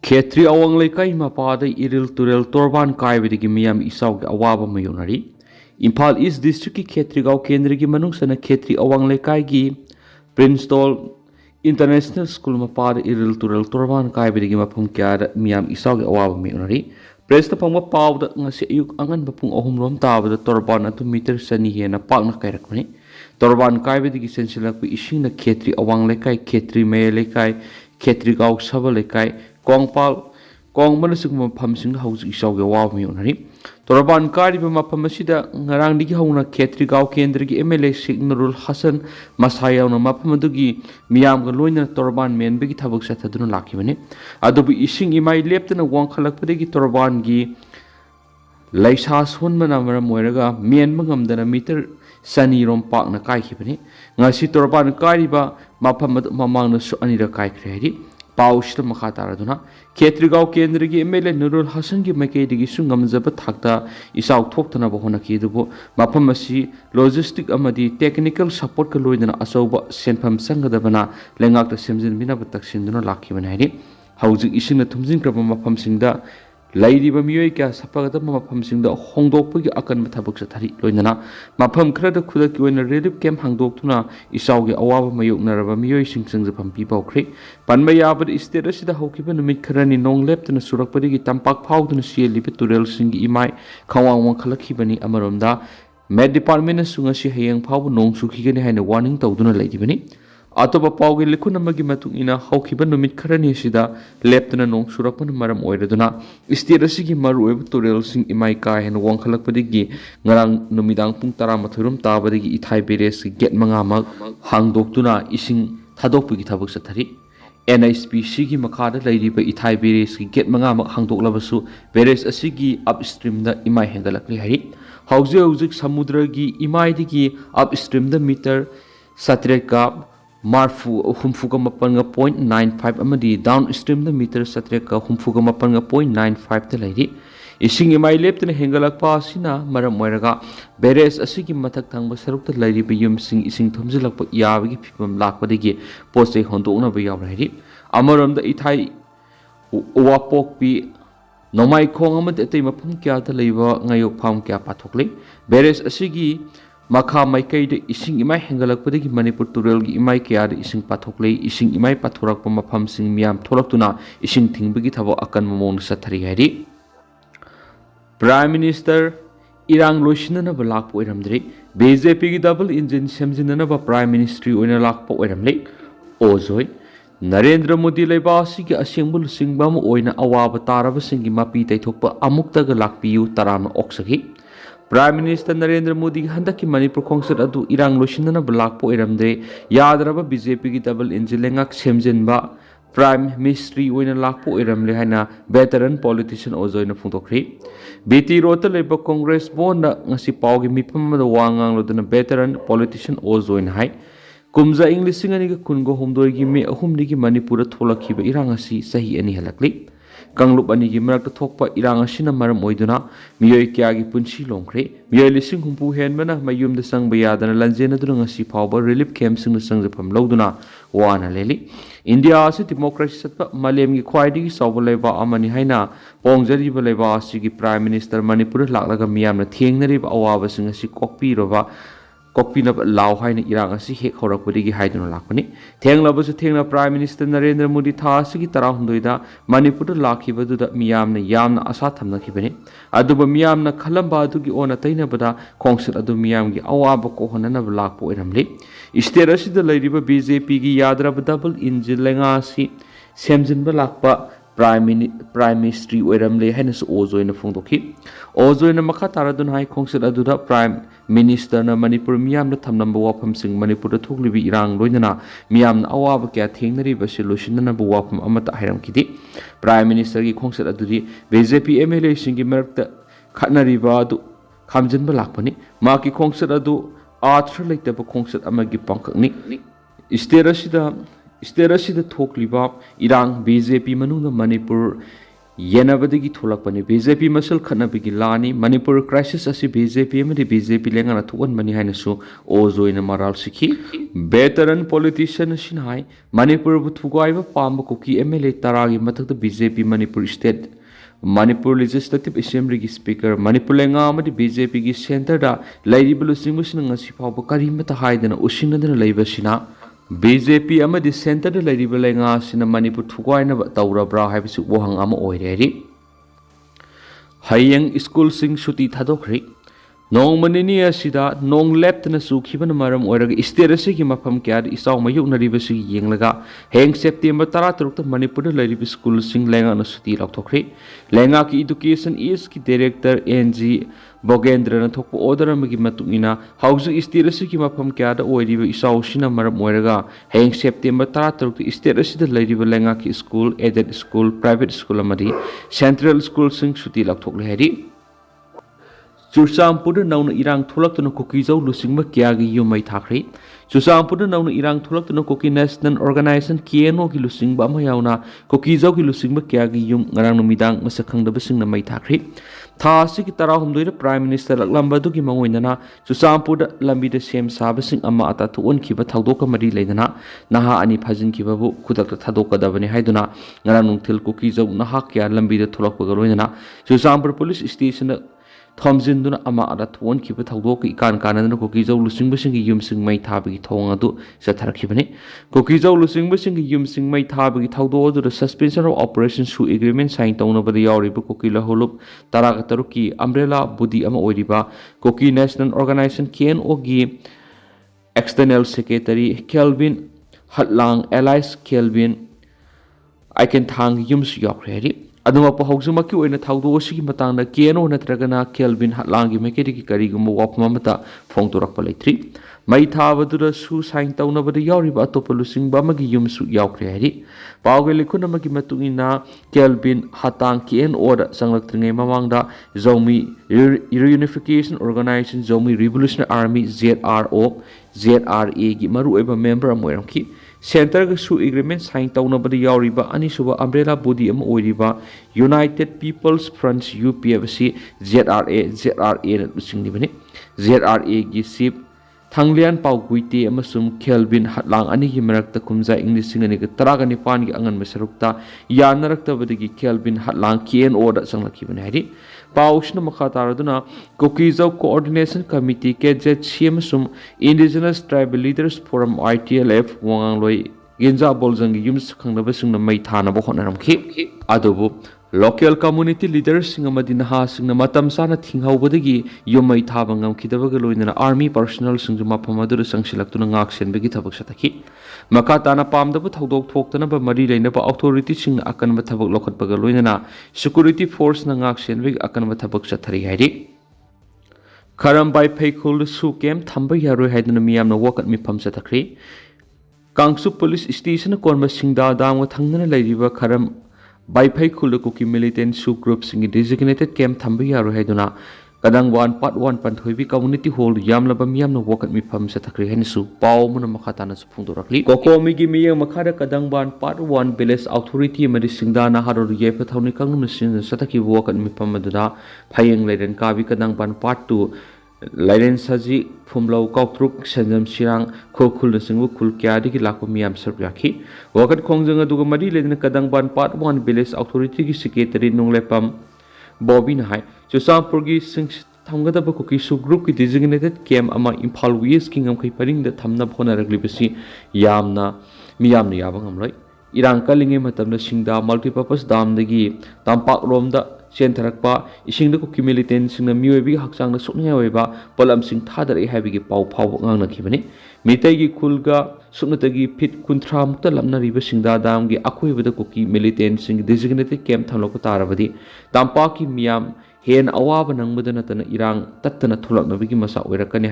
Khetri awang lekai mapada iril turel torban kaibidigi miyam isaw ge awaba mayonari. Imphal East District ki Khetri gaw kendri gi manung sana Khetri awang lekai gi Princeton International School mapada iril turel torban kaibidigi mapum kya miyam isaw ge awaba mayonari. Presta pangwa pawda ngasi ayuk angan bapung ahum rom tabada torban atu meter sani hena pakna kairakmani. Torban kaibidigi sensilak pi ising na Khetri awang lekai Khetri maya lekai Khetri gaw saba lekai Kongpal Kong manasuk mapam sing house isaw ge waw mayonari. Torban kari ba mapam asida ngarang digi hauna Khetri gaw kendri gi MLA Signarul Hasan Masayaw na mapam adugi miyam ga loina torban men bigi thabak sa thaduna lakibani. Adubu ising imai leptana wang khalak padegi torban gi laisa son mana mara moiraga men mangamdana meter sani rom pak na kai khibani. Ngasi torban kari ba mapam mamang na su anira kai khreari. Paushta makataraduna Khetri gaw kendri gi MLA Nurul Hasan gi makai digi sungam zaba thakta isaw thoktana bahona ki dubu mapam asi logistic amadi technical support ka loidana asawba senpham sangadabana lengak ta semjin bina bataksinduna lakhi banai hauji isina thumjin kraba mapam singda lairiba miyoi kya sapagada mapam singda hongdokpagi akan mathabak sathari loinana mapam khrada khuda ki oina relief camp hangdoktuna isaw gi awaba mayoknaraba miyoi singsangja phampi bawkhre panma yabad state asida hokiba numit kharani nong leptuna surakpadi gi tampak phawduna sieliba turel singi imai khawang wang khalakhibani amaromda med department sunga si hayeng phawbu nong sukhigani haina warning tawduna laidibani Atoba paugi likunamagi matung ina haukiba numit kharani sida leptana nong surakpana maram oiraduna state asigi maru eb turel sing imai ka hen wang khalakpadigi ngarang numidang pung 12 rum tabadigi ithai beres get manga mak hangdoktuna ising thadokpigi thabak sathari NISP sigi makada lairiba ithai beres get manga mak hangdoklabasu beres asigi upstream da imai hengalakli hari hauzik samudra gi imai digi upstream da meter satreka Marfu humfuga mapanga 0.95 amadi downstream the meter satreka humfuga mapanga 0.95 te lairi ising imai leptana hengalakpa asina maram moiraga beres asigi mathak thangba sarukta lairi be yumsing ising thumjilakpa yabagi phipam lakpadigi posei hondokna ba yawrairi amaramda ithai wapok pi nomai khong amad etei mapum kya ta leiba ngayok pham kya pathokle beres asigi Makha maikai de ising imai hengalakpadagi Manipur turel gi imai kya de ising pathoklei ising imai pathorakpa mafam sing miyam tholaktuna ising thingbagi thabo akan momong sathari hari Prime Minister Irang loisinana ba lakpa oiramdri BJP gi double engine semjinana ba Prime Ministry oina lakpa oiramle ozoi Narendra Modi leibasi gi asengbul singbam oina awaba taraba singi mapi taithokpa amukta ga lakpiu tarama oksagi Prime Minister Narendra Modi handaki Manipur Concert adu irang loisinana blakpo iramde yadraba BJP gi double engine lengak semjenba Prime Mistry oina lakpo iramle haina veteran politician ozoina phungtokri BT rota leba Congress bonda ngasi pawgi mipamada wangang lodana veteran politician ozoina hai kumza English singani ga kungo homdoi gi me ahumni gi Manipur tholakhiba irang asi sahi ani halakli Kanglup ani gi marak thokpa irang asina maram oiduna miyoi kya gi punchi longkhre miyoi lising humpu henmana mayum da sang bayadana lanjena duna ngasi phawba relief camp sing sangja pham loduna wana leli India ase democracy satpa malem gi khwaidi gi sawba leba amani haina pongjari ba leba asi gi prime minister Manipur laklaga miyam na thengnari ba awaba sing asi kokpi roba Kokpina Lao Haina Irang asi hek horakpadi haiduna lakpani thenglabasu thengna Prime Minister Narendra Modi thasigi tarahundoida Manipur lakhibaduda miyamna yamna asa thamnakhibani aduba miyamna khalamba adugi ona tainabada khongsit adu miyamgi awaba ko honana lakpo iramli state asida lairiba BJP gi yadraba double engine lenga si semjinba lakpa Prime Ministry oiramle hainasu ozoina phungdokhi ozoina makha taradun hai khongsit aduda Prime Minister na Manipur miyam na thamnamba wafam sing Manipur da thoklibi irang loinana miyam na awaba kya thengnari ba solution na bu wafam amata hairam kidi Prime Minister gi khongsit adudi BJP MLA singi marakta khatnari ba adu khamjinba lakpani ma ki khongsit adu athra leitaba khongsit amagi pangkakni state asida thokliba irang BJP manung Manipur yenabadagi thulakpani BJP masal khanabigi lani Manipur crisis asi BJP amadi BJP lengana thuan mani haina su ozoina maral sikhi veteran politician sinhai Manipur bu thugaiba pamba koki MLA taragi mathakta BJP Manipur state Manipur Legislative Assembly ki Speaker Manipur lenga amadi BJP ki center da lairibulu singmusina ngasi phawba karimata haidana usinadana leibasina BJP amadi center da lairibulu lenga sina Manipur thugaina taurabra haibisu wohang ama oireri Hayeng School sing suti thadokhre Nong manini asida nong left na sukhiban maram oiraga isterasi ki mafam kya isaw mayuk na ribasi yenglaga heng September 13 ta Manipur da lairib school sing lenga na suti laktokre lenga ki education is ki director NG Bogendra na thokpo order amagi matungina hausu isterasi ki mafam kya da oiriba isaw sina maram oiraga heng September 13 ta isterasi da lairib lenga ki school aided school private school amadi central school sing suti laktokle heri Chusampur nauna irang thulak tuna koki jau lusingba kyagi yumai thakre Chusampur nauna irang thulak tuna koki national organization KNO ki lusingba ama yauna koki jau ki lusingba kyagi yum ngarang numidang masakhang da basing na mai thakre tha si ki tara humdoi da prime minister lamba du ki mangoinana Chusampur lambi da sem sabasing ama ata thuon khiba thawdoka mari leidana naha ani phajin khiba bu khudak thadoka da bani haiduna ngarang nungthil koki jau naha kya lambi da thulak ba loinana Chusampur police station Thomjinduna ama arat won kiba thawdok ikan kanadana koki jau lusing basing gi yumsing mai thabagi thong adu satharakibani koki jau lusing basing gi yumsing mai thabagi thawdo adu the suspension of operation su agreement sign tawna bada yawriba koki la holup taraga taruki umbrella budi ama oiriba koki national organization KNO gi external secretary Kelvin Hatlang Allies Kelvin I can thang yums yokreri aduma pa haugsuma ki oina thawdo sigi matangda KNO natragana Kelvin Hatlangi mekeri ki kariguma wapma mata phongtorak pa leitri mai thabadura su sign tawnabada yawriba atopa lusingba magi yumsu yawkre hari pawge likhuna magi matungina Kelvin Hatang KNO da sanglaktrnge mamangda Zomi Reunification Organization Zomi Revolutionary Army ZRA gi maru eba member amoiramki Center ga su agreement sign tawnabada yawriba anisuba umbrella body am oiriba United People's Front UPFC ZRA na lusingni bani ZRA gi sip Thanglian Pauguite amasum Kelvin Hatlang ani gi marakta kumja English singani ga taraga nipan gi angan masarukta yanarakta badagi Kelvin Hatlang KNO da sanglaki bani hari Paushna makataraduna Kokizau Coordination Committee ke JCM Indigenous Tribal Leaders Forum ITLF wangangloi Genja Boljang yums khangnaba singna mai thana bo honaramki adubu local community leaders singamadi naha singna matam sana thinghawbadagi yumai thaba ngamkidabaga loinana army personnel singju maphamadura sangsilaktuna ngaksenbegi thabak sataki makatana pamdabu thawdok thoktanaba mari leinaba authority singna akanba thabak lokhatbaga loinana security force na ngaksenbegi akanba thabak sathari hairi Karam bai pheikhul su kem thamba yaroi haidana miyamna wakat mifam sathakri Kangsu police station konba singda dam thangnana leiriba Karam By Paikul Cookie militant su groups in designated camp Tambiyaro Heduna, Kadangwan Part 1 Panthoibi Community Hall, Yamlabam Yamna walk at me pum Satakri Hensu, Paumuna Makatana Pundurakli, Koko Migi Mia Makada Kadangban Part 1 Beles Authority Medicindana Haro Yepatonikan Machine Sataki walk at me Pamaduna, Paying Laden Kavi Kadangban Part 2. Laden Saji Fumlau Kautruk Sanjam Sirang Kokul the Single Kul Kyadi Lakomiam Serbiaki Wakat Kongjanga Dugamadi Len Kadangban Part 1 Village Authority Secretary Nunglepam Bobby Nahai Josam Purgi Sings Tangada Bakuki Su Group designated Kem Ama Impal Wies Kingam Kiparing the Tamna Pona Reglibasi Yamna Miyam Yabangam Lai Iran Kalinge Matam the Singda multipurpose dam the Gi Tampak Romda Sentharakpa ising the cookie militant sing the Muebi Haksang the Sunaweba, Polam sing Tadari Habigi Pau Pau Nana Kibani, Meetei Kulga, Sunatagi Pit Kuntram, the Lamna River Singda Damgi Akwe with the cookie militant sing designated camp Talokotaravadi, Tampaki Miam, Hen Awabanang Mudanatan Irang, Tatana Tulak Navigi Masa Urakani.